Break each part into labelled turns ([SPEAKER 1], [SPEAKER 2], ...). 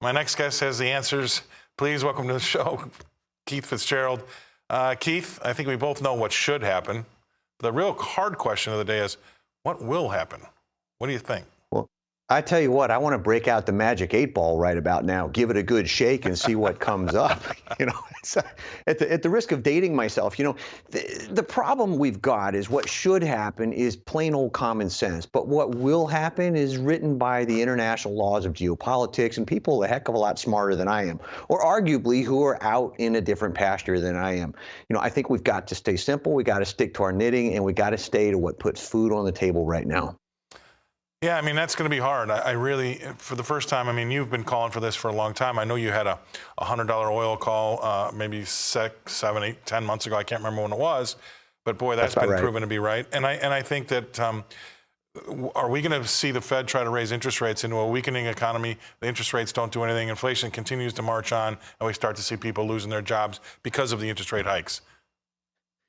[SPEAKER 1] My next guest has the answers. Please welcome to the show, Keith Fitz-Gerald. Keith, I think we both know what should happen. The real hard question of the day is, what will happen? What do you think?
[SPEAKER 2] Well, I tell you what, I want to break out the magic 8-ball right about now, give it a good shake and see what comes up. It's, at the risk of dating myself, the problem we've got is what should happen is plain old common sense. But what will happen is written by the international laws of geopolitics and people a heck of a lot smarter than I am, or arguably who are out in a different pasture than I am. I think we've got to stay simple. We got to stick to our knitting, and we got to stay to what puts food on the table right now.
[SPEAKER 1] Yeah, I mean, that's going to be hard. I really, for the first time, I mean, you've been calling for this for a long time. I know you had a $100 oil call maybe 6, 7, 8, 10 months ago. I can't remember when it was. But, boy, that's been proven to be right. And I think that are we going to see the Fed try to raise interest rates into a weakening economy? The interest rates don't do anything. Inflation continues to march on, and we start to see people losing their jobs because of the interest rate hikes.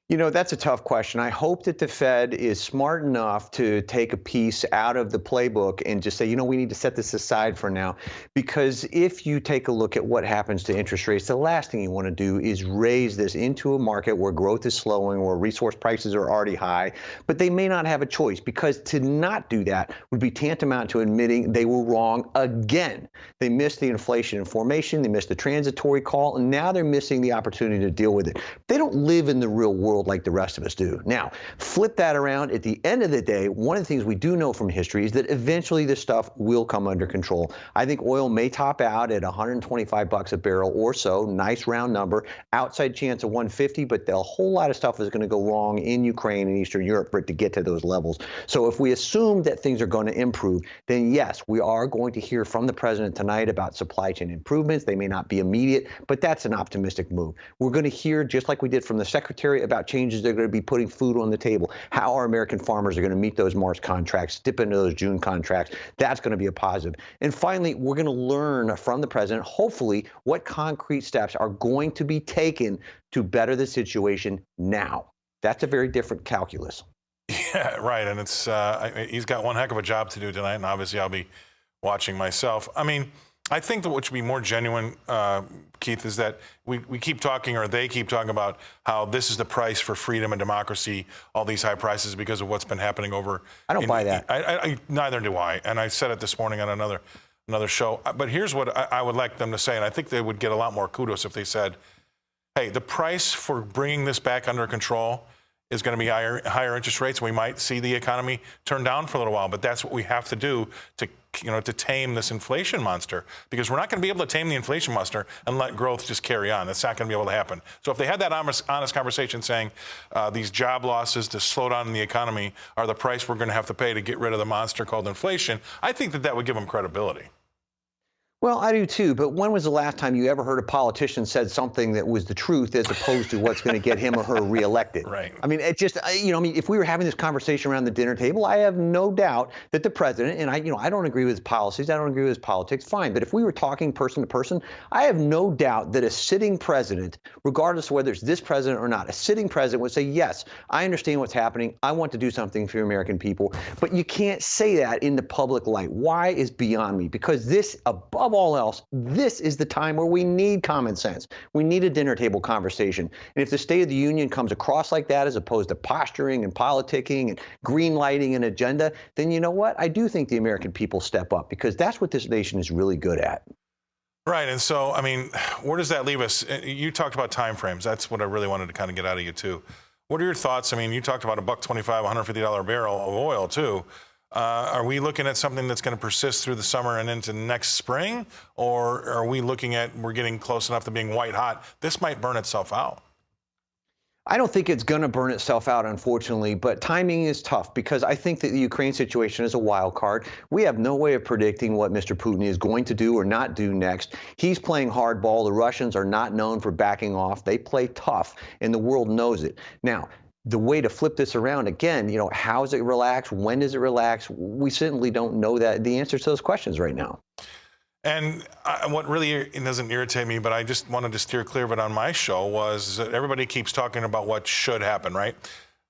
[SPEAKER 2] That's a tough question. I hope that the Fed is smart enough to take a piece out of the playbook and just say, we need to set this aside for now. Because if you take a look at what happens to interest rates, the last thing you want to do is raise this into a market where growth is slowing, where resource prices are already high, but they may not have a choice, because to not do that would be tantamount to admitting they were wrong again. They missed the inflation in formation, they missed the transitory call, and now they're missing the opportunity to deal with it. They don't live in the real world like the rest of us do. Now, flip that around. At the end of the day, one of the things we do know from history is that eventually this stuff will come under control. I think oil may top out at $125 a barrel or so, nice round number, outside chance of 150, but a whole lot of stuff is going to go wrong in Ukraine and Eastern Europe for it to get to those levels. So if we assume that things are going to improve, then yes, we are going to hear from the president tonight about supply chain improvements. They may not be immediate, but that's an optimistic move. We're going to hear, just like we did from the secretary, about changes they're going to be putting food on the table, how our American farmers are going to meet those March contracts, dip into those June contracts. That's going to be a positive. And finally, we're going to learn from the president, hopefully, what concrete steps are going to be taken to better the situation now. That's a very different calculus.
[SPEAKER 1] Yeah, right. And it's he's got one heck of a job to do tonight, and obviously I'll be watching myself. I mean, I think that what should be more genuine, Keith, is that we keep talking, or they keep talking about how this is the price for freedom and democracy, all these high prices because of what's been happening over.
[SPEAKER 2] I don't buy that.
[SPEAKER 1] Neither do I. And I said it this morning on another show. But here's what I would like them to say, and I think they would get a lot more kudos if they said, hey, the price for bringing this back under control is going to be higher interest rates. We might see the economy turn down for a little while, but that's what we have to do to tame this inflation monster, because we're not going to be able to tame the inflation monster and let growth just carry on. That's not going to be able to happen. So if they had that honest conversation saying these job losses, the slowdown in the economy are the price we're going to have to pay to get rid of the monster called inflation, I think that would give them credibility.
[SPEAKER 2] Well, I do too, but when was the last time you ever heard a politician said something that was the truth as opposed to what's going to get him or her reelected?
[SPEAKER 1] Right.
[SPEAKER 2] I mean, it just, if we were having this conversation around the dinner table, I have no doubt that the president, and I don't agree with his policies, I don't agree with his politics, fine, but if we were talking person to person, I have no doubt that a sitting president, regardless of whether it's this president or not, a sitting president would say, yes, I understand what's happening, I want to do something for the American people, but you can't say that in the public light. Why is beyond me? Because this, above all else, this is the time where we need common sense. We need a dinner table conversation. And if the State of the Union comes across like that, as opposed to posturing and politicking and green lighting an agenda, then you know what? I do think the American people step up, because that's what this nation is really good at.
[SPEAKER 1] Right. And so, I mean, where does that leave us? You talked about timeframes. That's what I really wanted to kind of get out of you, too. What are your thoughts? I mean, you talked about $125, $150 barrel of oil, too. Are we looking at something that's going to persist through the summer and into next spring? Or are we looking at we're getting close enough to being white hot? This might burn itself out.
[SPEAKER 2] I don't think it's going to burn itself out, unfortunately, but timing is tough, because I think that the Ukraine situation is a wild card. We have no way of predicting what Mr. Putin is going to do or not do next. He's playing hardball. The Russians are not known for backing off. They play tough, and the world knows it. Now, the way to flip this around, again, how does it relax? When does it relax? We certainly don't know the answers to those questions right now.
[SPEAKER 1] And what really doesn't irritate me, but I just wanted to steer clear of it on my show, was that everybody keeps talking about what should happen, right?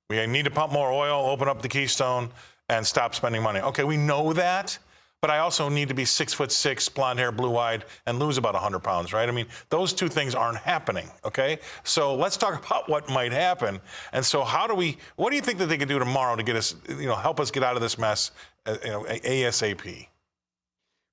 [SPEAKER 1] We need to pump more oil, open up the Keystone, and stop spending money. Okay, we know that, but I also need to be 6'6", blonde hair, blue-eyed, and lose about 100 pounds, right? I mean, those two things aren't happening, okay? So let's talk about what might happen. And so what do you think that they could do tomorrow to get us, help us get out of this mess, ASAP?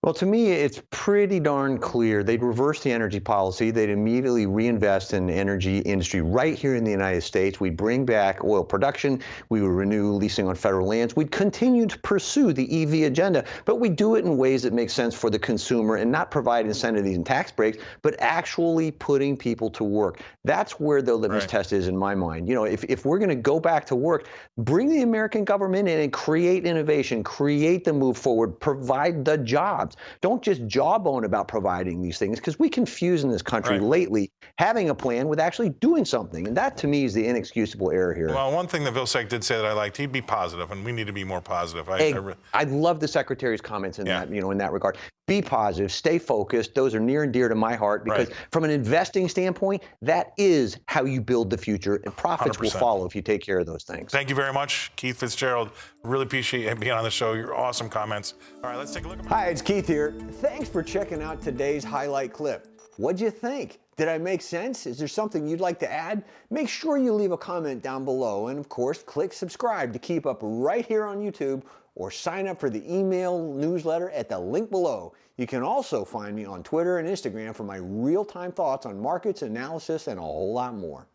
[SPEAKER 2] Well, to me, it's pretty darn clear. They'd reverse the energy policy. They'd immediately reinvest in the energy industry right here in the United States. We'd bring back oil production. We would renew leasing on federal lands. We'd continue to pursue the EV agenda, but we'd do it in ways that make sense for the consumer and not provide incentives and tax breaks, but actually putting people to work. That's where the litmus test is in my mind. If we're going to go back to work, bring the American government in and create innovation, create the move forward, provide the jobs. Don't just jawbone about providing these things, because we confuse in this country lately having a plan with actually doing something. And that, to me, is the inexcusable error here.
[SPEAKER 1] Well, one thing that Vilsack did say that I liked, he'd be positive, and we need to be more positive.
[SPEAKER 2] I love the Secretary's comments in that, in that regard. Be positive, stay focused. Those are near and dear to my heart, because from an investing standpoint, that is how you build the future, and profits 100%. Will follow if you take care of those things.
[SPEAKER 1] Thank you very much, Keith Fitz-Gerald. Really appreciate you being on the show. Your awesome comments. All right, let's take a look.
[SPEAKER 3] Hi, it's Keith here. Thanks for checking out today's highlight clip. What'd you think? Did I make sense? Is there something you'd like to add? Make sure you leave a comment down below, and of course, click subscribe to keep up right here on YouTube, or sign up for the email newsletter at the link below. You can also find me on Twitter and Instagram for my real-time thoughts on markets, analysis, and a whole lot more.